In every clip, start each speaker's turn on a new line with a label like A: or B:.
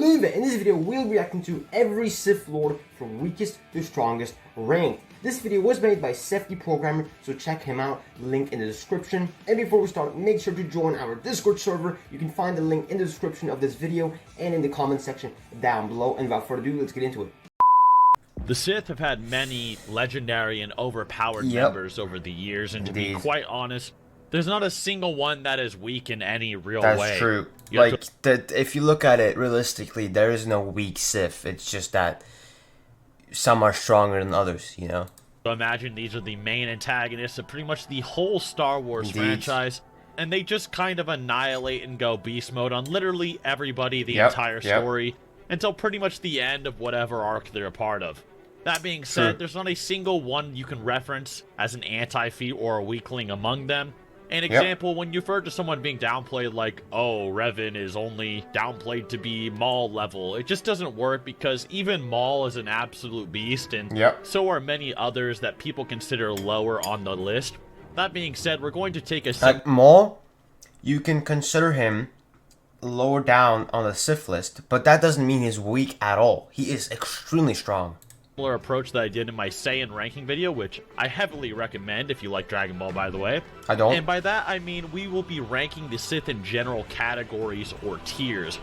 A: believe it, in this video we'll be reacting to every Sith Lord from weakest to strongest ranked. This video was made by SethTheProgrammer, so check him out, link in the description. And before we start, make sure to join our Discord server. You can find the link in the description of this video and in the comment section down below. And without further ado, let's get into it.
B: The Sith have had many legendary and overpowered members over the years, and to be quite honest, there's not a single one that is weak in any real way.
A: That's true. If you look at it realistically, there is no weak Sith. It's just that some are stronger than others, you know?
B: So imagine these are the main antagonists of pretty much the whole Star Wars franchise, and they just kind of annihilate and go beast mode on literally everybody the entire story until pretty much the end of whatever arc they're a part of. That being said, there's not a single one you can reference as an anti-feat or a weakling among them. An example, when you refer to someone being downplayed like, oh, Revan is only downplayed to be Maul level, it just doesn't work because even Maul is an absolute beast, and so are many others that people consider lower on the list. That being said, we're going to take a...
A: Maul, you can consider him lower down on the Sith list, but that doesn't mean he's weak at all. He is extremely strong.
B: Approach that I did in my Saiyan ranking video, which I heavily recommend if you like Dragon Ball, by the way.
A: I don't.
B: And by that, I mean we will be ranking the Sith in general categories or tiers,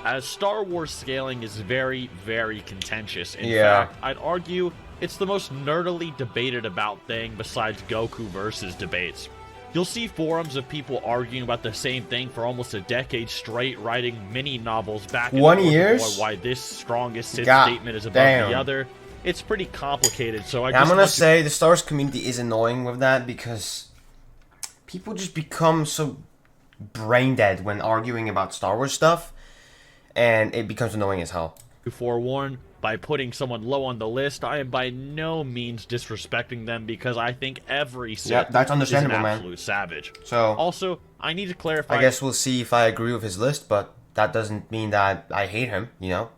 B: as Star Wars scaling is very, very contentious. In fact, I'd argue it's the most nerdily debated about thing besides Goku versus debates. You'll see forums of people arguing about the same thing for almost a decade straight, writing mini novels back and forth why this strongest Sith statement is above the other. It's pretty complicated, so I'm gonna say
A: the Star Wars community is annoying with that because people just become so brain dead when arguing about Star Wars stuff, and it becomes annoying as hell.
B: To forewarn, by putting someone low on the list, I am by no means disrespecting them because I think every Sith
A: that's understandable,
B: is an absolute savage.
A: So
B: also, I need to clarify.
A: I guess we'll see if I agree with his list, but that doesn't mean that I hate him. You know,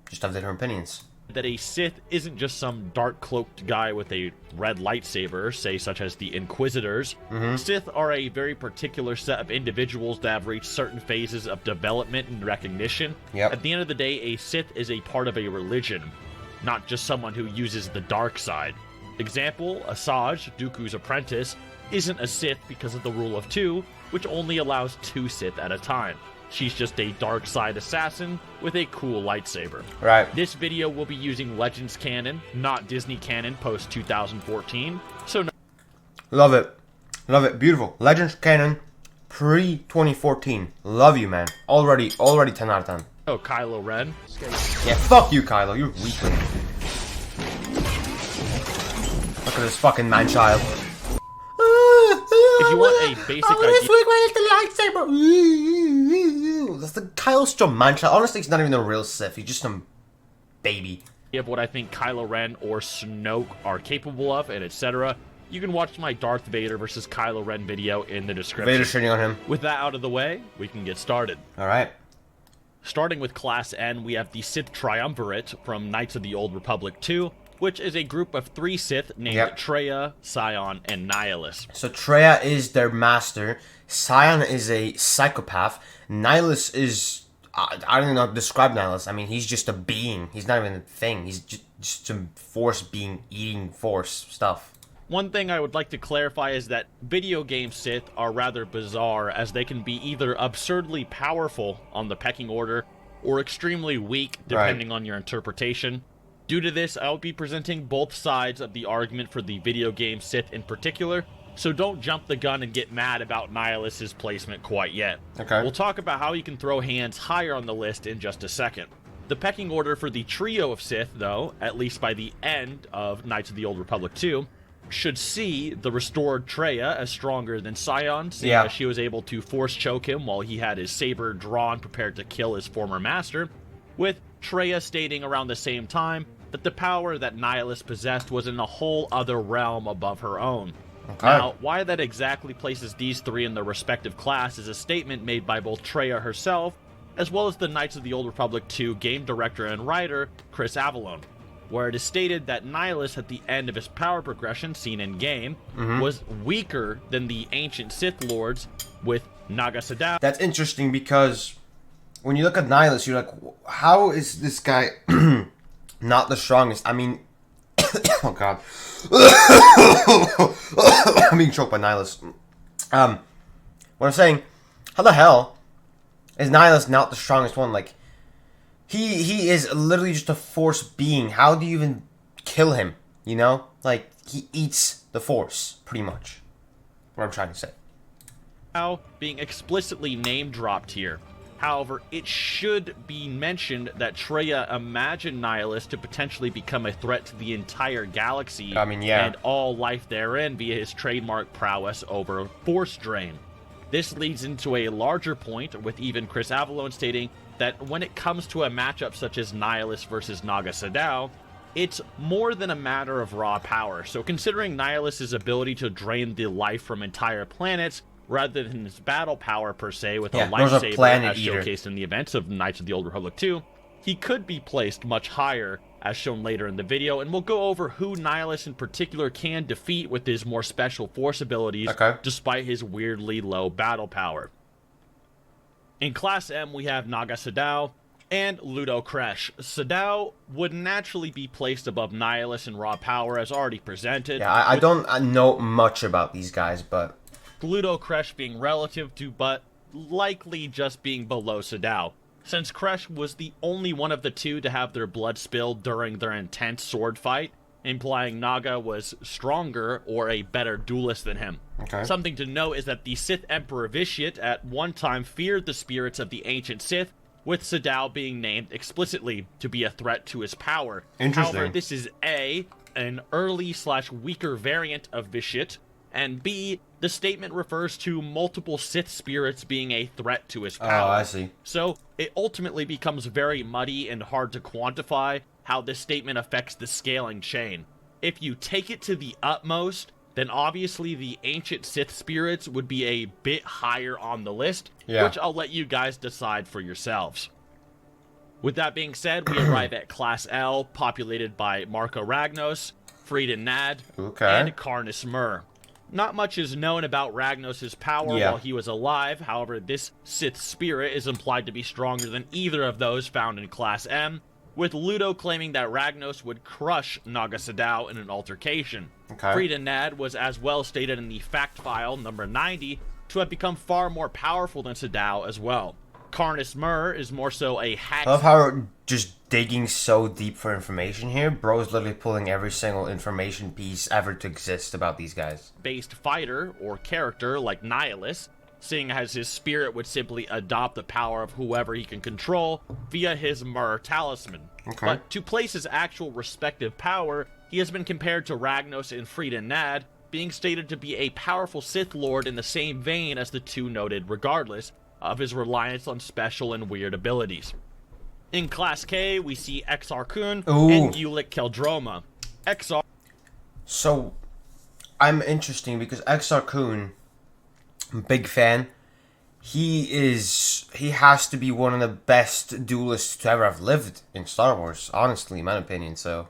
A: just have different opinions.
B: That a Sith isn't just some dark-cloaked guy with a red lightsaber, say such as the Inquisitors. Sith are a very particular set of individuals that have reached certain phases of development and recognition. At the end of the day, a Sith is a part of a religion, not just someone who uses the dark side. Example, Asajj, Dooku's apprentice, isn't a Sith because of the rule of two, which only allows 2 Sith at a time. She's just a dark side assassin with a cool lightsaber. This video will be using Legends canon, not Disney canon post 2014. So
A: love it. Love it. Beautiful. Legends canon pre 2014. Love you, man. Already 10 out of 10.
B: Oh, Kylo Ren.
A: Yeah, fuck you, Kylo. You're weakling. Look at this fucking man-child.
B: If you want a basic idea,
A: that's the Kylo's just a man-child. Honestly, he's not even a real Sith. He's just some baby.
B: Of what I think Kylo Ren or Snoke are capable of, and etc., you can watch my Darth Vader versus Kylo Ren video in the description.
A: Vader's shitting on him.
B: With that out of the way, we can get started.
A: Alright.
B: Starting with Class N, we have the Sith Triumvirate from Knights of the Old Republic 2, which is a group of 3 Sith named Traya, Sion, and Nihilus.
A: So Traya is their master, Sion is a psychopath, Nihilus is... I don't even know how to describe Nihilus. I mean, he's just a being. He's not even a thing. He's just some force being, eating force stuff.
B: One thing I would like to clarify is that video game Sith are rather bizarre, as they can be either absurdly powerful on the pecking order, or extremely weak, depending on your interpretation. Due to this, I'll be presenting both sides of the argument for the video game Sith in particular, so don't jump the gun and get mad about Nihilus's placement quite yet. We'll talk about how you can throw hands higher on the list in just a second. The pecking order for the trio of Sith, though, at least by the end of Knights of the Old Republic 2, should see the restored Traya as stronger than Sion, seeing as she was able to force choke him while he had his saber drawn prepared to kill his former master, with Traya stating around the same time that the power that Nihilus possessed was in a whole other realm above her own. Now, why that exactly places these 3 in their respective class is a statement made by both Traya herself, as well as the Knights of the Old Republic 2 game director and writer, Chris Avellone, where it is stated that Nihilus at the end of his power progression seen in game was weaker than the ancient Sith Lords with Naga Sadow.
A: That's interesting because when you look at Nihilus, you're like, how is this guy not the strongest? I mean, oh god, I'm being choked by Nihilus. What I'm saying, how the hell is Nihilus not the strongest one? Like, he is literally just a Force being. How do you even kill him? You know, like he eats the Force, pretty much. What I'm trying to say.
B: Now being explicitly name dropped here. However, it should be mentioned that Traya imagined Nihilus to potentially become a threat to the entire galaxy and all life therein via his trademark prowess over Force Drain. This leads into a larger point, with even Chris Avallone stating that when it comes to a matchup such as Nihilus versus Naga Sadow, it's more than a matter of raw power. So considering Nihilus' ability to drain the life from entire planets, rather than his battle power per se with a lightsaber as showcased in the events of Knights of the Old Republic 2, he could be placed much higher, as shown later in the video, and we'll go over who Nihilus in particular can defeat with his more special Force abilities, despite his weirdly low battle power. In Class M, we have Naga Sadow and Ludo Kresh. Sadow would naturally be placed above Nihilus in raw power, as already presented.
A: Yeah, I don't know much about these guys, but
B: Ludo Kresh being relative to, but likely just being below Sadow, since Kresh was the only one of the two to have their blood spilled during their intense sword fight, implying Naga was stronger or a better duelist than him. Something to note is that the Sith Emperor Vitiate at one time feared the spirits of the ancient Sith, with Sadow being named explicitly to be a threat to his power. However, this is A, an early/weaker variant of Vitiate, and B, the statement refers to multiple Sith spirits being a threat to his power.
A: Oh, I see.
B: So, it ultimately becomes very muddy and hard to quantify how this statement affects the scaling chain. If you take it to the utmost, then obviously the ancient Sith spirits would be a bit higher on the list, which I'll let you guys decide for yourselves. With that being said, we arrive at Class L, populated by Marco Ragnos, Friedan Nad, and Karness Mur. Not much is known about Ragnos' power while he was alive. However, this Sith spirit is implied to be stronger than either of those found in Class M, with Ludo claiming that Ragnos would crush Naga Sadow in an altercation. Friedan Nad was as well stated in the fact file number 90 to have become far more powerful than Sadow as well. Karness Mur is more so a hack.
A: I love how we're just digging so deep for information here. Bro's literally pulling every single information piece ever to exist about these guys.
B: Based fighter or character like Nihilus, seeing as his spirit would simply adopt the power of whoever he can control via his Mur talisman. But to place his actual respective power, he has been compared to Ragnos and Friedan Nad, being stated to be a powerful Sith Lord in the same vein as the two noted regardless of his reliance on special and weird abilities. In Class K, we see Exar Kun and Ulic Qel-Droma. Exar.
A: So, I'm interesting because Exar Kun, big fan. He has to be one of the best duelists to ever have lived in Star Wars, honestly, in my opinion, so.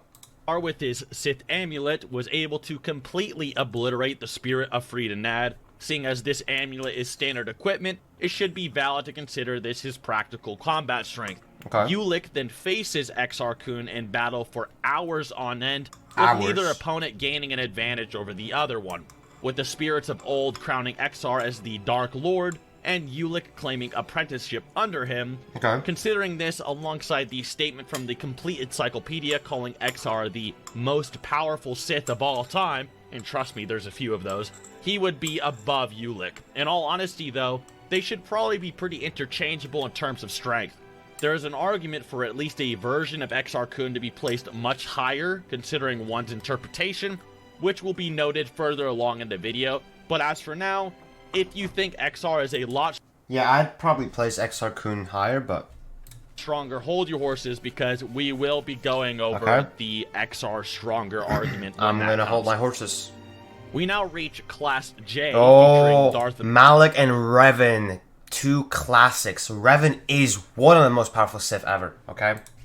B: With his Sith amulet, was able to completely obliterate the spirit of Friedan Nad. Seeing as this amulet is standard equipment, it should be valid to consider this his practical combat strength. Ulic then faces Exar Kun in battle for hours on end, with neither opponent gaining an advantage over the other one, with the spirits of old crowning Exar as the Dark Lord, and Ulic claiming apprenticeship under him. Considering this alongside the statement from the Complete Encyclopedia calling Exar the most powerful Sith of all time, and trust me, there's a few of those, he would be above Ulic. In all honesty though, they should probably be pretty interchangeable in terms of strength. There is an argument for at least a version of Exar Kun to be placed much higher, considering one's interpretation, which will be noted further along in the video, but as for now, if you think Exar is a lot...
A: Yeah, I'd probably place Exar Kun higher, but...
B: stronger, hold your horses, because we will be going over the Exar stronger argument.
A: I'm gonna hold my horses.
B: We now reach Class J, featuring Darth
A: Malak and Revan. Two classics. Revan is one of the most powerful Sith ever,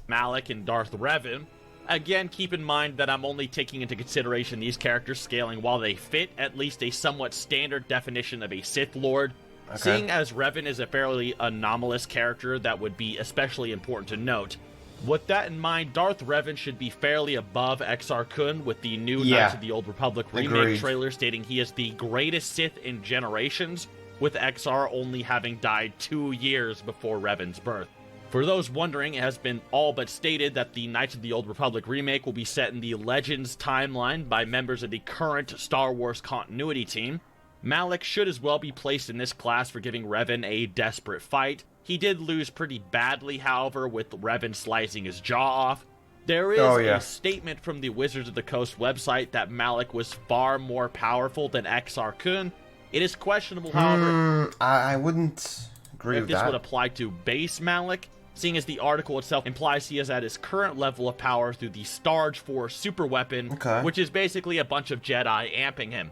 B: Malak and Darth Revan. Again, keep in mind that I'm only taking into consideration these characters scaling while they fit at least a somewhat standard definition of a Sith Lord, Seeing as Revan is a fairly anomalous character, that would be especially important to note. With that in mind, Darth Revan should be fairly above Exar Kun, with the new Knights of the Old Republic remake trailer stating he is the greatest Sith in generations, with Exar only having died 2 years before Revan's birth. For those wondering, it has been all but stated that the Knights of the Old Republic remake will be set in the Legends timeline by members of the current Star Wars continuity team. Malak should as well be placed in this class for giving Revan a desperate fight. He did lose pretty badly, however, with Revan slicing his jaw off. There is a statement from the Wizards of the Coast website that Malak was far more powerful than Exar Kun. It is questionable, however,
C: I wouldn't agree with that.
B: If this would apply to base Malak, seeing as the article itself implies he is at his current level of power through the Starge Force super weapon, which is basically a bunch of Jedi amping him.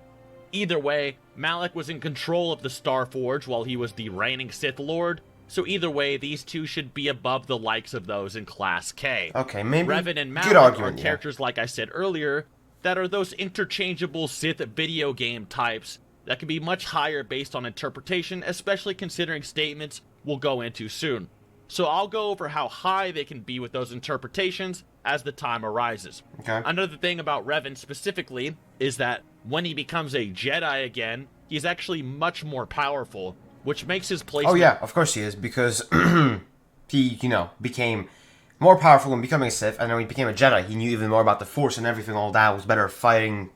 B: Either way, Malak was in control of the Star Forge while he was the reigning Sith Lord, so either way, these two should be above the likes of those in Class K.
C: Okay, maybe.
B: Revan and Malak are characters, like I said earlier, that are those interchangeable Sith video game types that can be much higher based on interpretation, especially considering statements we'll go into soon. So I'll go over how high they can be with those interpretations as the time arises. Another thing about Revan specifically is that when he becomes a Jedi again, he's actually much more powerful, which makes his placement...
C: Oh yeah, of course he is, because he, became more powerful when becoming a Sith, and then when he became a Jedi, he knew even more about the Force and everything, all that, was better at fighting,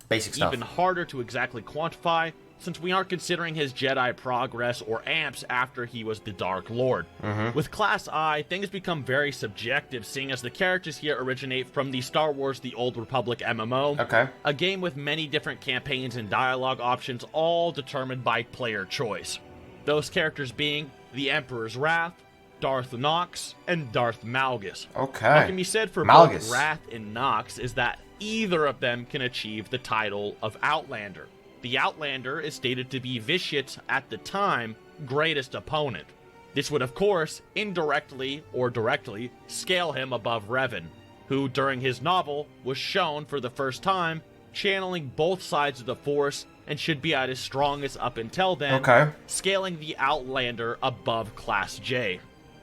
C: basic stuff.
B: Even harder to exactly quantify, since we aren't considering his Jedi progress or amps after he was the Dark Lord. With Class I, things become very subjective, seeing as the characters here originate from the Star Wars The Old Republic MMO, a game with many different campaigns and dialogue options, all determined by player choice. Those characters being the Emperor's Wrath, Darth Nox, and Darth Malgus. What can be said for both Wrath and Nox is that either of them can achieve the title of Outlander. The Outlander is stated to be Vitiat's, at the time, greatest opponent. This would, of course, indirectly or directly, scale him above Revan, who, during his novel, was shown for the first time channeling both sides of the Force and should be at his strongest up until then, scaling the Outlander above Class J.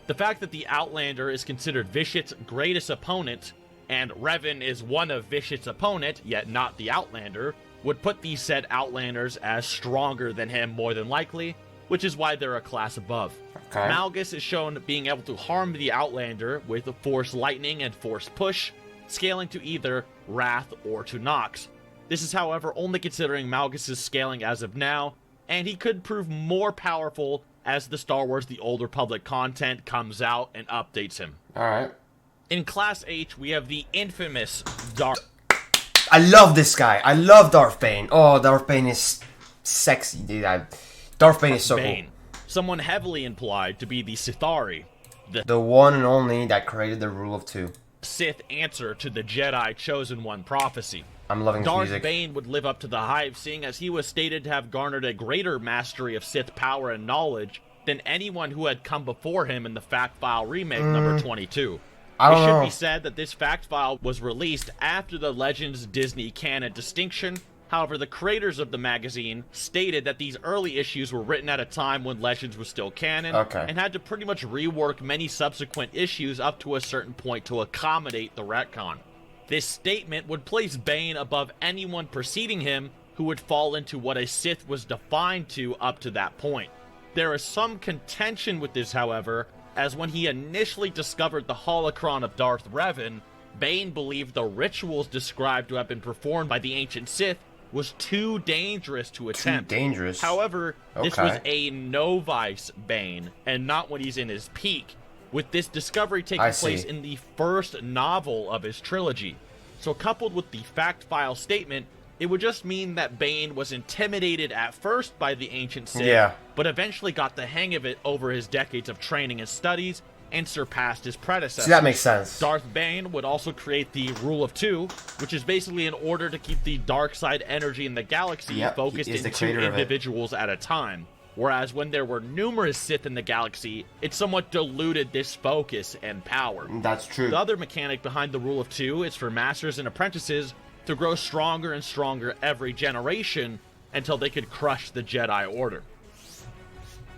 B: The fact that the Outlander is considered Vitiat's greatest opponent, and Revan is one of Vitiat's opponent, yet not the Outlander, would put these said Outlanders as stronger than him more than likely, which is why they're a class above. Malgus is shown being able to harm the Outlander with Force Lightning and Force Push, scaling to either Wrath or to Nox. This is, however, only considering Malgus' scaling as of now, and he could prove more powerful as the Star Wars The Old Republic content comes out and updates him. In Class H, we have the infamous Darth...
C: I love this guy. I love Darth Bane. Oh, Darth Bane is sexy, dude. Darth Bane is so cool.
B: Someone heavily implied to be the Sithari,
C: the one and only that created the rule of two.
B: Sith answer to the Jedi Chosen One prophecy.
C: I'm loving this music.
B: Darth Bane would live up to the hype, seeing as he was stated to have garnered a greater mastery of Sith power and knowledge than anyone who had come before him in the Fact File remake number 22. It should be said that this fact file was released after the Legends Disney canon distinction. However, the creators of the magazine stated that these early issues were written at a time when Legends was still canon, and had to pretty much rework many subsequent issues up to a certain point to accommodate the retcon. This statement would place Bane above anyone preceding him who would fall into what a Sith was defined to up to that point. There is some contention with this, however, as when he initially discovered the holocron of Darth Revan, Bane believed the rituals described to have been performed by the ancient Sith was too dangerous to attempt. However, this was a novice Bane, and not when he's in his peak, with this discovery taking place in the first novel of his trilogy. So coupled with the fact file statement, it would just mean that Bane was intimidated at first by the ancient Sith, but eventually got the hang of it over his decades of training and studies, and surpassed his predecessors.
C: See, that makes sense.
B: Darth Bane would also create the Rule of Two, which is basically an order to keep the dark side energy in the galaxy focused in 2 individuals at a time. Whereas when there were numerous Sith in the galaxy, it somewhat diluted this focus and power.
C: That's true.
B: The other mechanic behind the Rule of Two is for Masters and Apprentices to grow stronger and stronger every generation until they could crush the Jedi Order.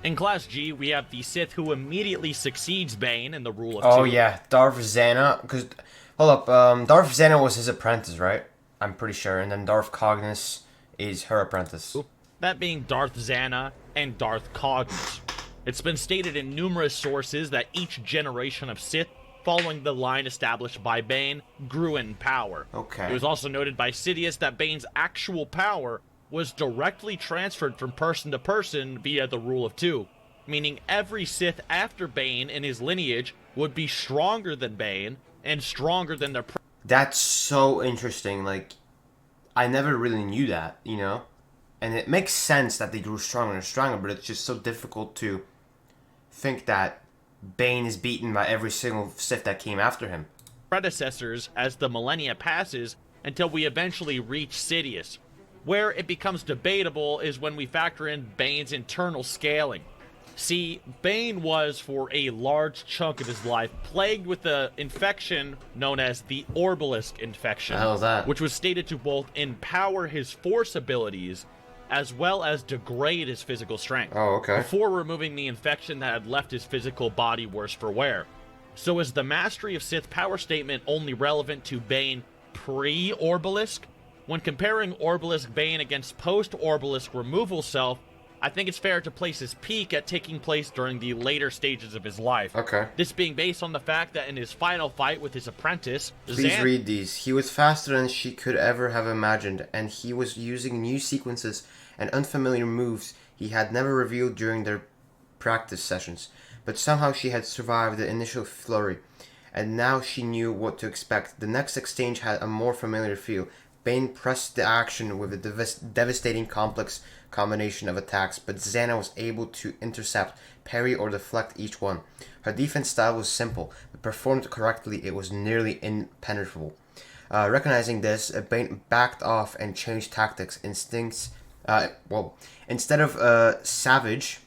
B: In Class G, we have the Sith who immediately succeeds Bane in the rule of
C: Oh
B: two.
C: yeah, Darth Zana. Because, hold up, Darth Zana was his apprentice, right? I'm pretty sure. And then Darth Cognis is her apprentice.
B: That being Darth Zana and Darth Cognis. It's been stated in numerous sources that each generation of Sith, following the line established by Bane, grew in power.
C: Okay.
B: It was also noted by Sidious that Bane's actual power was directly transferred from person to person via the rule of two, meaning every Sith after Bane in his lineage would be stronger than Bane and stronger than their...
C: That's so interesting. Like, I never really knew that, you know? And it makes sense that they grew stronger and stronger, but it's just so difficult to think that Bane is beaten by every single Sith that came after him.
B: predecessors as the millennia passes until we eventually reach Sidious. Where it becomes debatable is when we factor in Bane's internal scaling. See, Bane was, for a large chunk of his life, plagued with the infection known as the Orbalisk infection.
C: The hell is that?
B: Which was stated to both empower his force abilities as well as degrade his physical strength.
C: Oh, okay.
B: Before removing the infection that had left his physical body worse for wear. So is the Mastery of Sith power statement only relevant to Bane pre-Orbalisk? When comparing Orbalisk Bane against post-Orbalisk removal self, I think it's fair to place his peak at taking place during the later stages of his life.
C: Okay.
B: This being based on the fact that in his final fight with his apprentice,
C: Please read these. He was faster than she could ever have imagined, and he was using new sequences and unfamiliar moves he had never revealed during their practice sessions. But somehow she had survived the initial flurry, and now she knew what to expect. The next exchange had a more familiar feel. Bane pressed the action with a devastating complex combination of attacks, but Zana was able to intercept, parry, or deflect each one. Her defense style was simple, but performed correctly, it was nearly impenetrable. Recognizing this, Bane backed off and changed tactics. Instead of savage,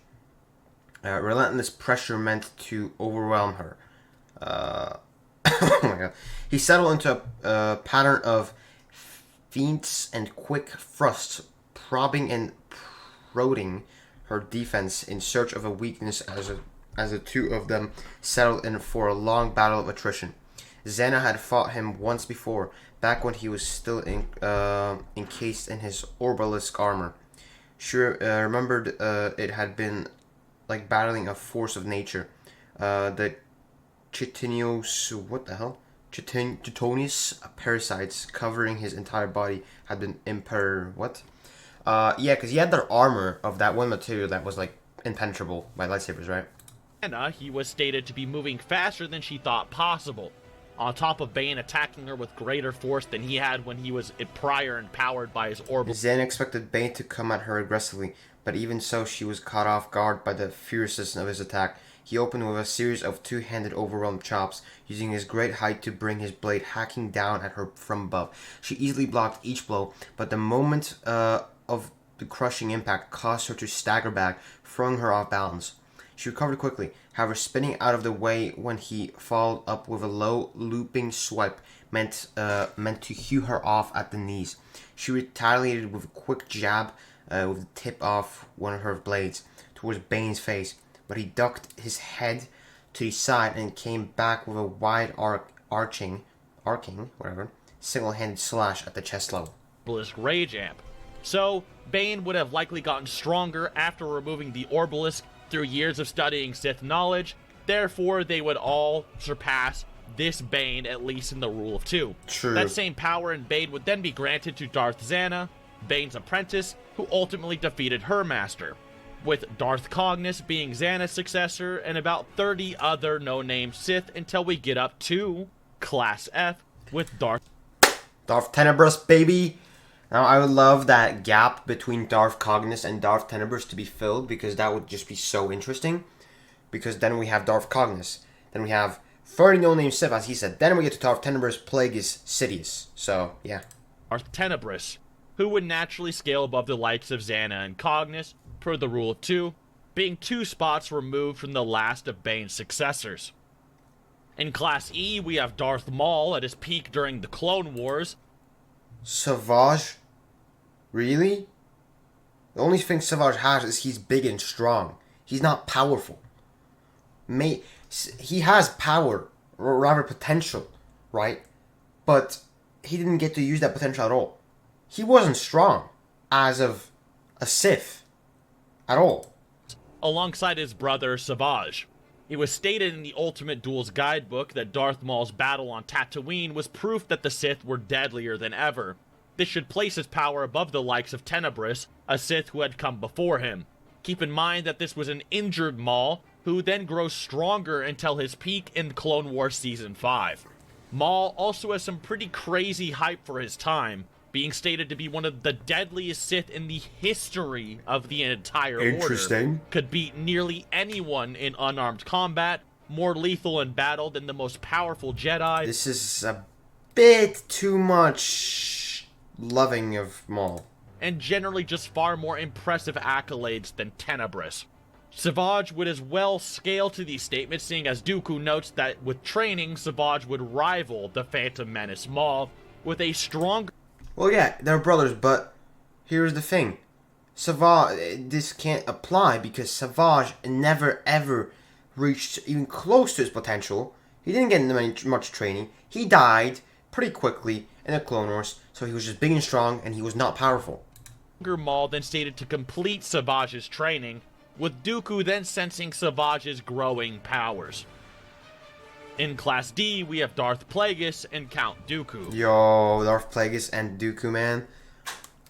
C: relentless pressure meant to overwhelm her. Oh my god. He settled into a pattern of feints and quick thrusts, probing and prodding her defense in search of a weakness as the two of them settled in for a long battle of attrition. Zana had fought him once before, back when he was still encased in his Orbalisk armor. She remembered it had been like battling a force of nature. The Chitonius parasites covering his entire body had been yeah, because he had their armor of that one material that was like impenetrable by lightsabers, right?
B: He was stated to be moving faster than she thought possible, on top of Bane attacking her with greater force than he had when he was prior empowered by his orbital.
C: Zan expected Bane to come at her aggressively, but even so she was caught off guard by the fierceness of his attack. He opened with a series of two-handed overwhelmed chops, using his great height to bring his blade hacking down at her from above. She easily blocked each blow, but the moment of the crushing impact caused her to stagger back, throwing her off balance. She recovered quickly, however spinning out of the way when he followed up with a low, looping swipe meant to hew her off at the knees. She retaliated with a quick jab with the tip off one of her blades towards Bane's face, but he ducked his head to the side and came back with a wide arcing, single-handed slash at the chest level.
B: Rage amp. So, Bane would have likely gotten stronger after removing the Orbalisk through years of studying Sith knowledge. Therefore, they would all surpass this Bane, at least in the rule of two.
C: True.
B: That same power in Bane would then be granted to Darth Zana, Bane's apprentice, who ultimately defeated her master, with Darth Cognis being Xana's successor and about 30 other no-name Sith until we get up to Class F with Darth
C: Tenebrous, baby! Now, I would love that gap between Darth Cognis and Darth Tenebrous to be filled, because that would just be so interesting. Because then we have Darth Cognis. Then we have 30 no-name Sith, as he said. Then we get to Darth Tenebrous, Plagueis, Sidious. So, yeah.
B: Darth Tenebrous, who would naturally scale above the likes of Zana and Cognis, per the rule of two, being 2 spots removed from the last of Bane's successors. In Class E, we have Darth Maul at his peak during the Clone Wars.
C: Savage? Really? The only thing Savage has is he's big and strong. He's not powerful. He has power, or rather potential, right? But he didn't get to use that potential at all. He wasn't strong as of a Sith at all.
B: Alongside his brother Savage. It was stated in the Ultimate Duels guidebook that Darth Maul's battle on Tatooine was proof that the Sith were deadlier than ever. This should place his power above the likes of Tenebrous, a Sith who had come before him. Keep in mind that this was an injured Maul, who then grows stronger until his peak in Clone Wars Season 5. Maul also has some pretty crazy hype for his time, being stated to be one of the deadliest Sith in the history of the entire Order. Could beat nearly anyone in unarmed combat, more lethal in battle than the most powerful Jedi.
C: This is a bit too much loving of Maul.
B: And generally just far more impressive accolades than Tenebrous. Savage would as well scale to these statements, seeing as Dooku notes that with training, Savage would rival the Phantom Menace Maul with a stronger...
C: Well, yeah, they're brothers, but here's the thing. Savage, this can't apply because Savage never ever reached even close to his potential. He didn't get much training. He died pretty quickly in the Clone Wars, so he was just big and strong, and he was not powerful.
B: Maul then stated to complete Savage's training, with Dooku then sensing Savage's growing powers. In Class D, we have Darth Plagueis and Count Dooku.
C: Yo, Darth Plagueis and Dooku, man.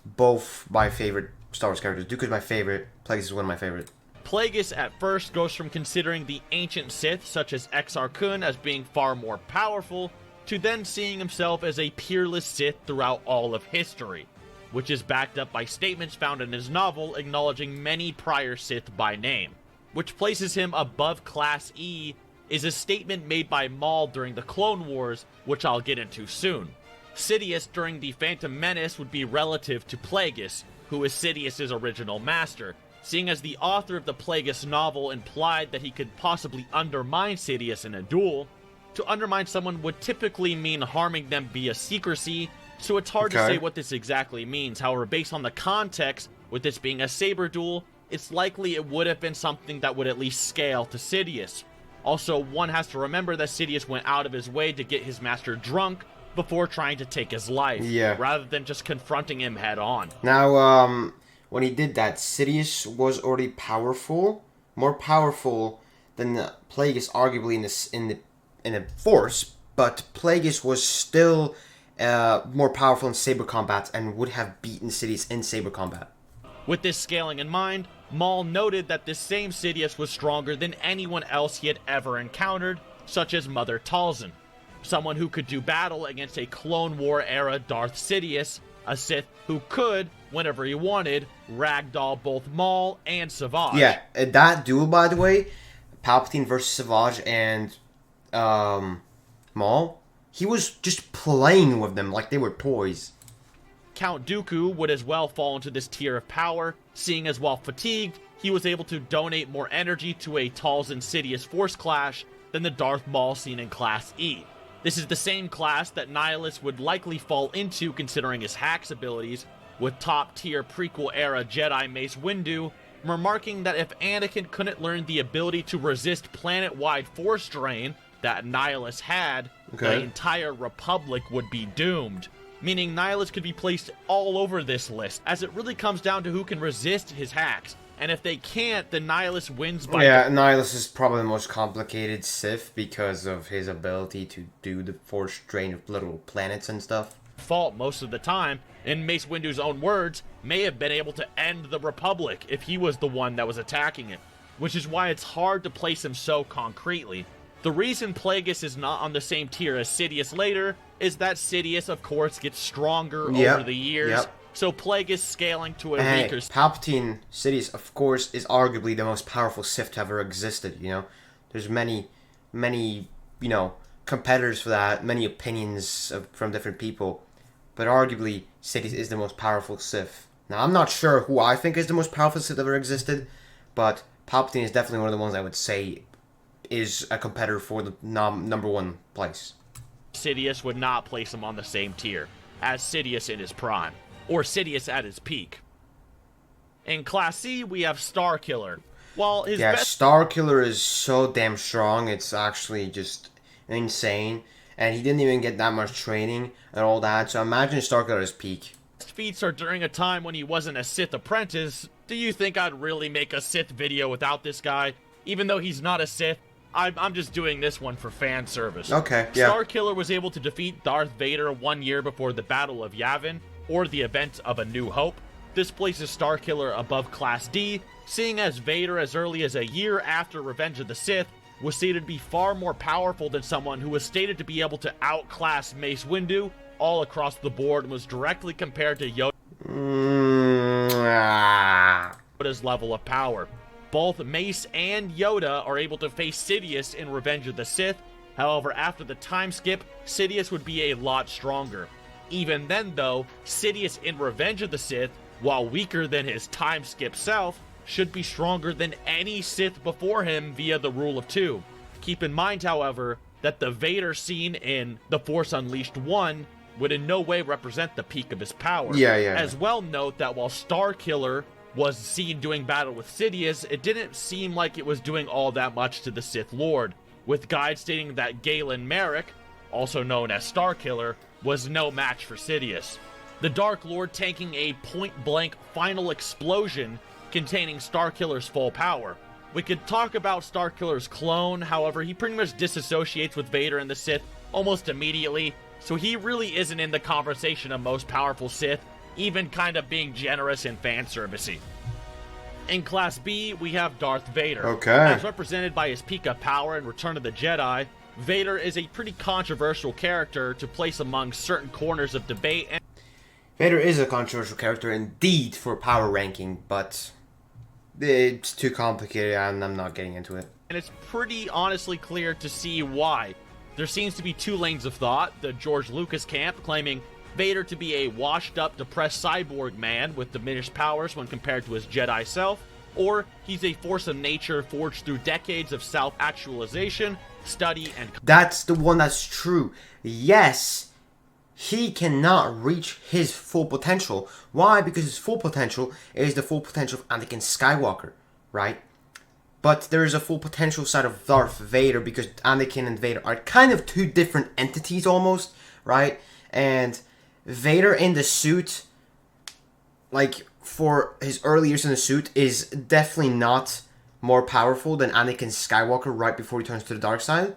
C: Both my favorite Star Wars characters. Dooku's my favorite. Plagueis is one of my favorite.
B: Plagueis at first goes from considering the ancient Sith, such as Exar Kun, as being far more powerful, to then seeing himself as a peerless Sith throughout all of history, which is backed up by statements found in his novel acknowledging many prior Sith by name. Which places him above Class E is a statement made by Maul during the Clone Wars, which I'll get into soon. Sidious during the Phantom Menace would be relative to Plagueis, who is Sidious's original master, seeing as the author of the Plagueis novel implied that he could possibly undermine Sidious in a duel. To undermine someone would typically mean harming them via secrecy, so it's hard to say what this exactly means. However, based on the context, with this being a saber duel, it's likely it would have been something that would at least scale to Sidious. Also, one has to remember that Sidious went out of his way to get his master drunk before trying to take his life, rather than just confronting him head on.
C: Now, when he did that, Sidious was already powerful, more powerful than Plagueis, arguably in the Force, but Plagueis was still more powerful in saber combat and would have beaten Sidious in saber combat.
B: With this scaling in mind, Maul noted that this same Sidious was stronger than anyone else he had ever encountered, such as Mother Talzin, someone who could do battle against a Clone War era Darth Sidious, a Sith who could, whenever he wanted, ragdoll both Maul and Savage.
C: Yeah, that duel, by the way, Palpatine versus Savage and Maul, he was just playing with them like they were toys.
B: Count Dooku would as well fall into this tier of power, seeing as while fatigued, he was able to donate more energy to a Talzin Sidious force clash than the Darth Maul seen in Class E. This is the same class that Nihilus would likely fall into considering his hacks abilities, with top-tier prequel-era Jedi Mace Windu remarking that if Anakin couldn't learn the ability to resist planet-wide force drain that Nihilus had, the entire Republic would be doomed. Meaning Nihilus could be placed all over this list, as it really comes down to who can resist his hacks. And if they can't, then Nihilus wins by...
C: Yeah, Nihilus is probably the most complicated Sith because of his ability to do the force drain of little planets and stuff.
B: Fault most of the time, in Mace Windu's own words, may have been able to end the Republic if he was the one that was attacking it. Which is why it's hard to place him so concretely. The reason Plagueis is not on the same tier as Sidious later is that Sidious, of course, gets stronger over the years, so Plagueis scaling to a weaker...
C: Palpatine, Sidious, of course, is arguably the most powerful Sith to ever existed, you know? There's many, you know, competitors for that, many opinions from different people, but arguably, Sidious is the most powerful Sith. Now, I'm not sure who I think is the most powerful Sith ever existed, but Palpatine is definitely one of the ones I would say is a competitor for the number one place.
B: Sidious would not place him on the same tier as Sidious in his prime, or Sidious at his peak. In Class C, we have Starkiller. While his
C: Yeah,
B: best
C: Starkiller is so damn strong, it's actually just insane. And he didn't even get that much training and all that, so imagine Starkiller's peak.
B: feats are during a time when he wasn't a Sith apprentice, do you think I'd really make a Sith video without this guy? Even though he's not a Sith, I'm just doing this one for fan service.
C: Okay, yeah.
B: Starkiller was able to defeat Darth Vader 1 year before the Battle of Yavin, or the event of A New Hope. This places Starkiller above Class D, seeing as Vader as early as a year after Revenge of the Sith was stated to be far more powerful than someone who was stated to be able to outclass Mace Windu all across the board and was directly compared to Yoda's level of power. Both Mace and Yoda are able to face Sidious in Revenge of the Sith. However, after the time skip, Sidious would be a lot stronger. Even then, though, Sidious in Revenge of the Sith, while weaker than his time skip self, should be stronger than any Sith before him via the Rule of Two. Keep in mind, however, that the Vader scene in The Force Unleashed 1 would in no way represent the peak of his power.
C: Yeah.
B: As well, note that while Starkiller was seen doing battle with Sidious, it didn't seem like it was doing all that much to the Sith Lord, with guides stating that Galen Marek, also known as Starkiller, was no match for Sidious. The Dark Lord tanking a point-blank final explosion containing Starkiller's full power. We could talk about Starkiller's clone, however, he pretty much disassociates with Vader and the Sith almost immediately, so he really isn't in the conversation of most powerful Sith, even kind of being generous and fan-servicey. In Class B, we have Darth Vader.
C: Okay.
B: As represented by his peak of power in Return of the Jedi, Vader is a pretty controversial character to place among certain corners of debate. And
C: Vader is a controversial character indeed for power ranking, but it's too complicated and I'm not getting into it.
B: it's pretty honestly clear to see why. There seems to be two lanes of thought, the George Lucas camp claiming Vader to be a washed-up, depressed cyborg man with diminished powers when compared to his Jedi self, or he's a force of nature forged through decades of self-actualization, study, and...
C: That's the one that's true. Yes, he cannot reach his full potential. Why? Because his full potential is the full potential of Anakin Skywalker, right? But there is a full potential side of Darth Vader because Anakin and Vader are kind of two different entities almost, right? And Vader in the suit, like for his early years in the suit, is definitely not more powerful than Anakin Skywalker right before he turns to the dark side.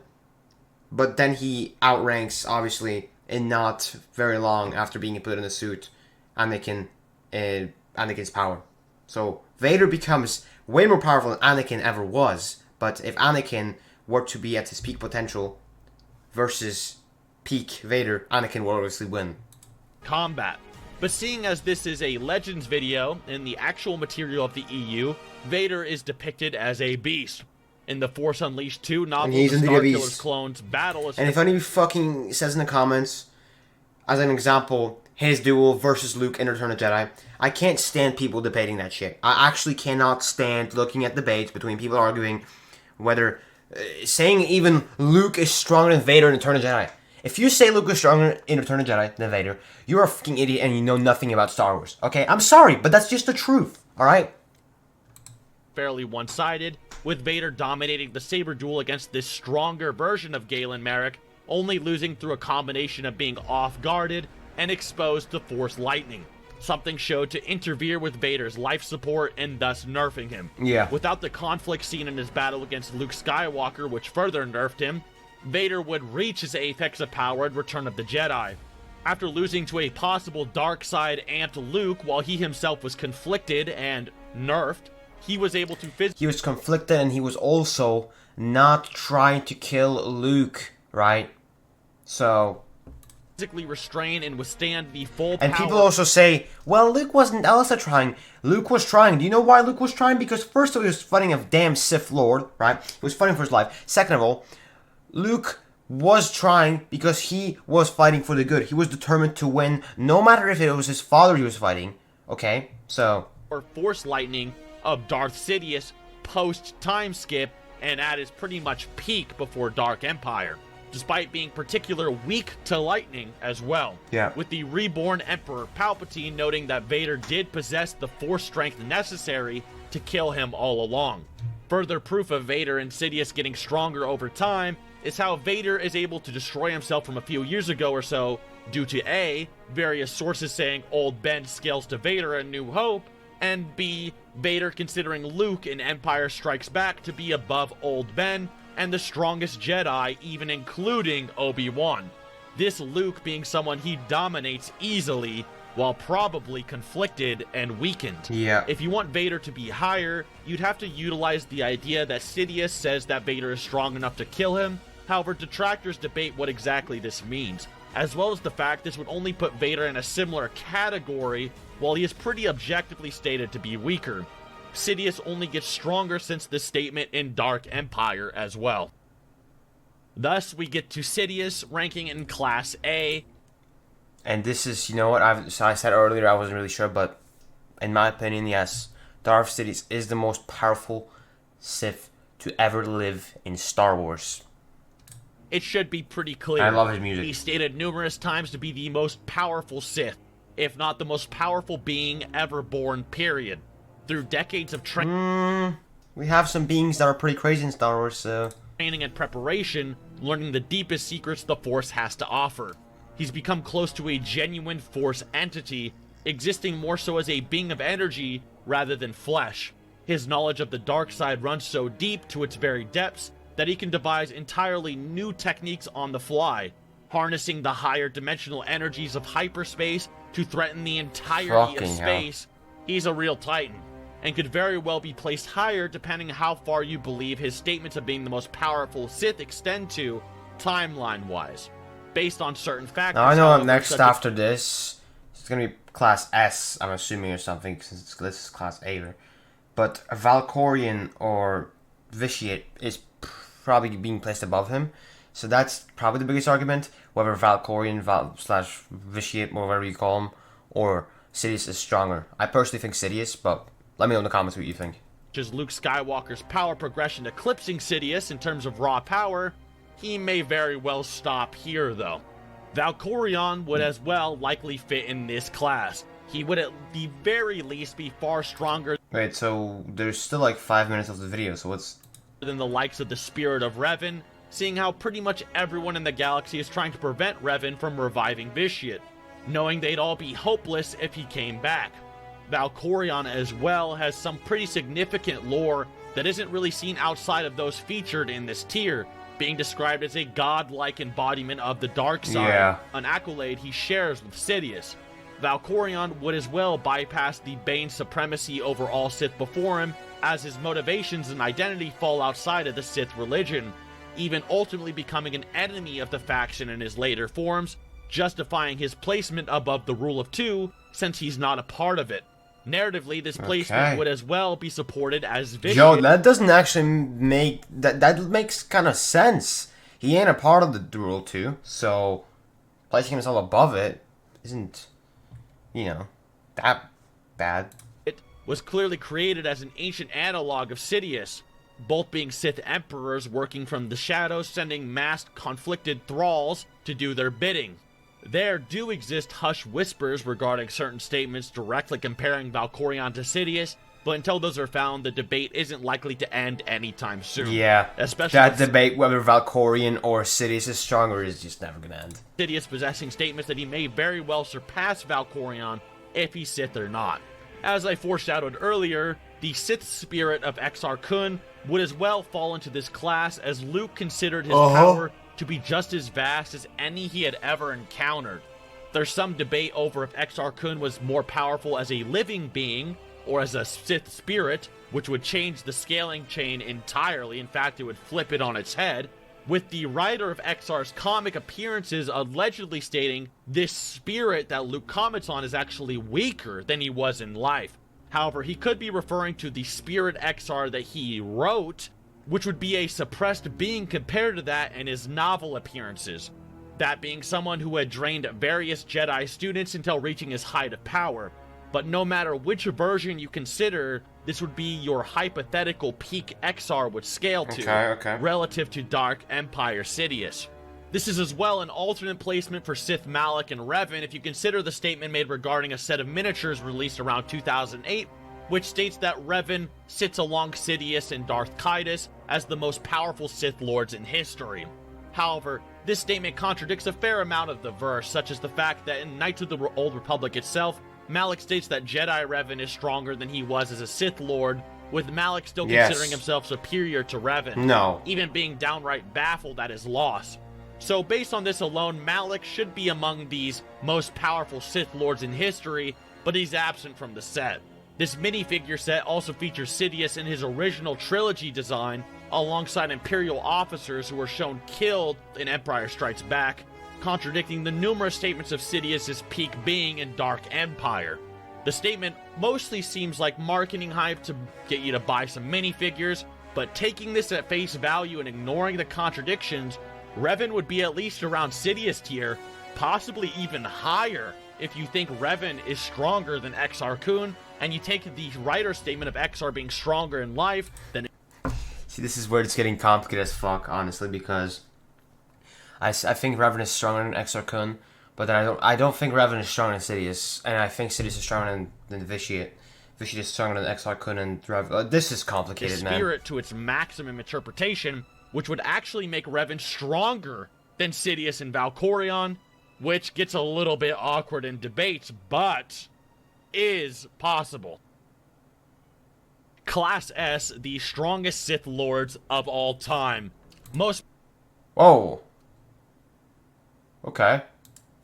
C: But then he outranks, obviously, in not very long after being put in the suit, Anakin's power. So Vader becomes way more powerful than Anakin ever was. But if Anakin were to be at his peak potential versus peak Vader, Anakin will obviously win.
B: Combat. But seeing as this is a Legends video, in the actual material of the EU, Vader is depicted as a beast. In the Force Unleashed 2 novel, the Starkiller's clones battle...
C: And if anybody fucking says in the comments, as an example, his duel versus Luke in Return of the Jedi, I can't stand people debating that shit. I actually cannot stand looking at debates between people arguing whether... saying even Luke is stronger than Vader in Return of the Jedi. If you say Luke is stronger in Return of the Jedi than Vader, you're a fucking idiot and you know nothing about Star Wars. Okay? I'm sorry, but that's just the truth. Alright?
B: Fairly one-sided, with Vader dominating the saber duel against this stronger version of Galen Marek, only losing through a combination of being off-guarded and exposed to Force lightning. Something showed to interfere with Vader's life support and thus nerfing him.
C: Yeah.
B: Without the conflict seen in his battle against Luke Skywalker, which further nerfed him, Vader would reach his apex of power in Return of the Jedi. After losing to a possible dark side amped Luke while he himself was conflicted and nerfed, he was able to
C: He was conflicted and he was also not trying to kill Luke, right? So...
B: physically restrain and withstand the full
C: and
B: power.
C: people also say, well, Luke wasn't also trying. Luke was trying. Do you know why Luke was trying? Because first of all, he was fighting a damn Sith Lord, right? He was fighting for his life. Second of all, Luke was trying because he was fighting for the good. He was determined to win, no matter if it was his father he was fighting. Okay, so...
B: or Force lightning of Darth Sidious post-time skip and at his pretty much peak before Dark Empire, despite being particularly weak to lightning as well.
C: Yeah.
B: With the reborn Emperor Palpatine noting that Vader did possess the Force strength necessary to kill him all along. Further proof of Vader and Sidious getting stronger over time is how Vader is able to destroy himself from a few years ago or so due to A, various sources saying Old Ben scales to Vader in New Hope, and B, Vader considering Luke in Empire Strikes Back to be above Old Ben and the strongest Jedi, even including Obi-Wan. This Luke being someone he dominates easily, while probably conflicted and weakened.
C: Yeah.
B: If you want Vader to be higher, you'd have to utilize the idea that Sidious says that Vader is strong enough to kill him. However, detractors debate what exactly this means, as well as the fact this would only put Vader in a similar category, while he is pretty objectively stated to be weaker. Sidious only gets stronger since this statement in Dark Empire as well. Thus, we get to Sidious ranking in Class A.
C: And this is, you know what, I said earlier I wasn't really sure, but in my opinion, yes, Darth Sidious is the most powerful Sith to ever live in Star Wars.
B: It should be pretty clear.
C: I love his music.
B: He's stated numerous times to be the most powerful Sith, if not the most powerful being ever born, period. Through decades of training
C: We have some beings that are pretty crazy in Star Wars, so...
B: and preparation, learning the deepest secrets the Force has to offer. He's become close to a genuine Force entity, existing more so as a being of energy rather than flesh. His knowledge of the dark side runs so deep to its very depths that he can devise entirely new techniques on the fly, harnessing the higher dimensional energies of hyperspace to threaten the entirety of space. He's a real titan, and could very well be placed higher depending how far you believe his statements of being the most powerful Sith extend to, timeline-wise. Based on certain factors.
C: Now I know next after this, it's gonna be Class S, I'm assuming, or something, since this is Class A. Right? But a Valkorion or Vitiate is probably being placed above him. So that's probably the biggest argument, whether Valkorion slash Vitiate, whatever you call him, or Sidious is stronger. I personally think Sidious, but let me know in the comments what you think.
B: Just Luke Skywalker's power progression eclipsing Sidious in terms of raw power, he may very well stop here though. Valkorion would as well likely fit in this class. He would at the very least be far stronger.
C: Wait, so there's still like 5 minutes of the video, so what's...
B: than the likes of the Spirit of Revan, seeing how pretty much everyone in the galaxy is trying to prevent Revan from reviving Vitiate, knowing they'd all be hopeless if he came back. Valkorion as well has some pretty significant lore that isn't really seen outside of those featured in this tier, being described as a godlike embodiment of the dark side, an accolade he shares with Sidious. Valkorion would as well bypass the Bane supremacy over all Sith before him, as his motivations and identity fall outside of the Sith religion, even ultimately becoming an enemy of the faction in his later forms, justifying his placement above the Rule of Two, since he's not a part of it. Narratively, this placement would as well be supported as Vitiate.
C: Yo, that doesn't actually make... That makes kind of sense. He ain't a part of the Rule 2, so placing himself above it isn't, you know, that bad.
B: It was clearly created as an ancient analog of Sidious, both being Sith Emperors working from the shadows, sending masked, conflicted thralls to do their bidding. There do exist hushed whispers regarding certain statements directly comparing Valkorion to Sidious, but until those are found, the debate isn't likely to end anytime soon.
C: Yeah,
B: especially
C: that debate whether Valkorion or Sidious is stronger is just never gonna end.
B: Sidious possessing statements that he may very well surpass Valkorion if he's Sith or not. As I foreshadowed earlier, the Sith spirit of Exar Kun would as well fall into this class, as Luke considered his power to be just as vast as any he had ever encountered. There's some debate over if Exar Kun was more powerful as a living being or as a Sith spirit, which would change the scaling chain entirely. In fact, it would flip it on its head, with the writer of Exar's comic appearances allegedly stating this spirit that Luke comments on is actually weaker than he was in life. However, he could be referring to the spirit Exar that he wrote, which would be a suppressed being compared to that in his novel appearances. That being someone who had drained various Jedi students until reaching his height of power. But no matter which version you consider, this would be your hypothetical peak Exar would scale to, relative to Dark Empire Sidious. This is as well an alternate placement for Sith Malak and Revan if you consider the statement made regarding a set of miniatures released around 2008, which states that Revan sits along Sidious and Darth Vader as the most powerful Sith Lords in history. However, this statement contradicts a fair amount of the verse, such as the fact that in Knights of the Old Republic itself, Malak states that Jedi Revan is stronger than he was as a Sith Lord, with Malak still considering himself superior to Revan, even being downright baffled at his loss. So based on this alone, Malak should be among these most powerful Sith Lords in history, but he's absent from the set. This minifigure set also features Sidious in his original trilogy design, alongside Imperial officers who were shown killed in Empire Strikes Back, contradicting the numerous statements of Sidious's peak being in Dark Empire. The statement mostly seems like marketing hype to get you to buy some minifigures, but taking this at face value and ignoring the contradictions, Revan would be at least around Sidious tier, possibly even higher if you think Revan is stronger than Exar Kun, and you take the writer's statement of Exar being stronger in life than...
C: See, this is where it's getting complicated as fuck, honestly, because I think Revan is stronger than Exar Kun, but then I don't think Revan is stronger than Sidious, and I think Sidious is stronger than Vitiate. Vitiate is stronger than Exar Kun and Revan. This is complicated, man.
B: Spirit to its maximum interpretation, which would actually make Revan stronger than Sidious and Valkorion, which gets a little bit awkward in debates, but is possible. Class S, the strongest Sith Lords of all time. Most...
C: Whoa. Okay.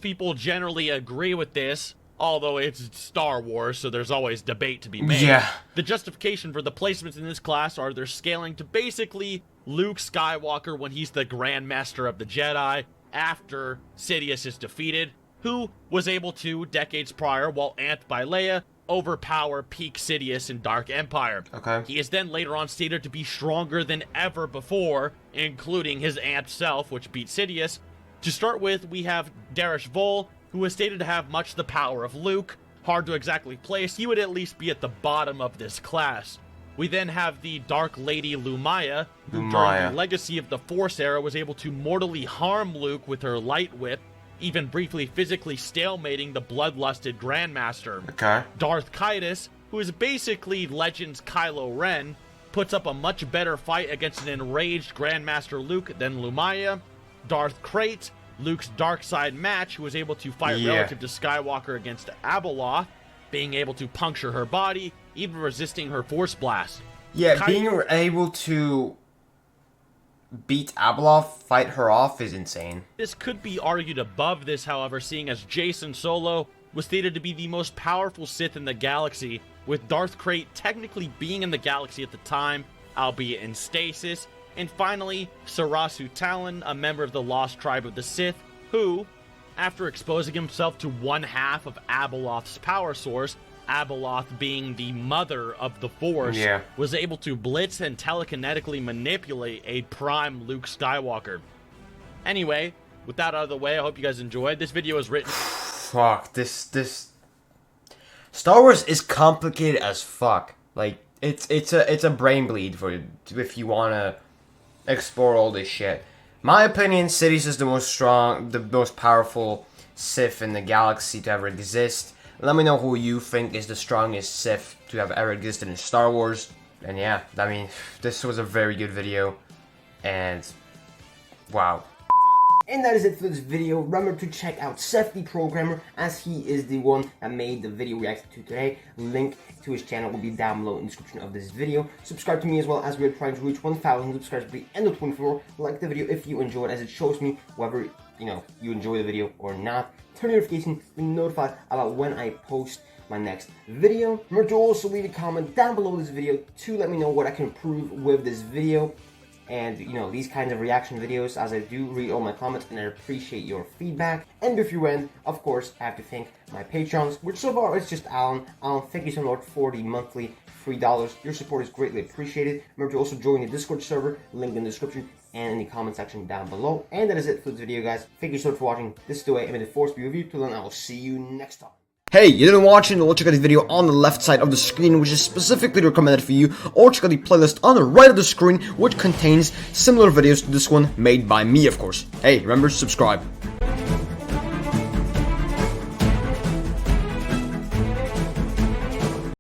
B: People generally agree with this, although it's Star Wars, so there's always debate to be made.
C: Yeah.
B: The justification for the placements in this class are they're scaling to basically Luke Skywalker when he's the Grandmaster of the Jedi, after Sidious is defeated, who was able to, decades prior, while amped by Leia, overpower peak Sidious in Dark Empire.
C: Okay.
B: He is then later on stated to be stronger than ever before, including his amped self, which beat Sidious. To start with, we have Darish Vol, who is stated to have much the power of Luke. Hard to exactly place, he would at least be at the bottom of this class. We then have the Dark Lady Lumaya, who during the Legacy of the Force era was able to mortally harm Luke with her light whip, even briefly physically stalemating the bloodlusted Grandmaster.
C: Okay.
B: Darth Vader, who is basically Legends Kylo Ren, puts up a much better fight against an enraged Grandmaster Luke than Lumaya. Darth Krayt, Luke's dark side match, who was able to fight relative to Skywalker against Abeloth, being able to puncture her body, even resisting her force blast.
C: Yeah, being able to beat Abeloth, fight her off, is insane.
B: This could be argued above this, however, seeing as Jacen Solo was stated to be the most powerful Sith in the galaxy, with Darth Krayt technically being in the galaxy at the time, albeit in stasis. And finally, Sarasu Talon, a member of the Lost Tribe of the Sith, who, after exposing himself to one half of Abeloth's power source, Abeloth being the mother of the Force, was able to blitz and telekinetically manipulate a prime Luke Skywalker. Anyway, with that out of the way, I hope you guys enjoyed. This video is written...
C: Fuck, this... Star Wars is complicated as fuck. Like, it's a brain bleed for you, if you wanna explore all this shit. My opinion, Sidious is the most powerful Sith in the galaxy to ever exist. Let me know who you think is the strongest Sith to have ever existed in Star Wars. And yeah, I mean, this was a very good video. And, wow.
A: And that is it for this video. Remember to check out SethTheProgrammer, as he is the one that made the video we reacted to today. Link to his channel will be down below in the description of this video. Subscribe to me as well, as we are trying to reach 1,000 subscribers by the end of 2024. Like the video if you enjoyed, as it shows me whether you enjoy the video or not. Turn on notifications to be notified about when I post my next video. Remember to also leave a comment down below this video to let me know what I can improve with this video. And, these kinds of reaction videos, as I do read all my comments and I appreciate your feedback. And if you end, of course, I have to thank my Patrons, which so far is just Alan. Alan, thank you so much for the monthly $3. Your support is greatly appreciated. Remember to also join the Discord server, link in the description and in the comment section down below. And that is it for this video, guys. Thank you so much for watching. This is the way, and may the Force be with you. Till then, I will see you next time.
C: Hey, you didn't watch it? Well, check out the video on the left side of the screen, which is specifically recommended for you, or check out the playlist on the right of the screen, which contains similar videos to this one, made by me, of course. Hey, remember, subscribe.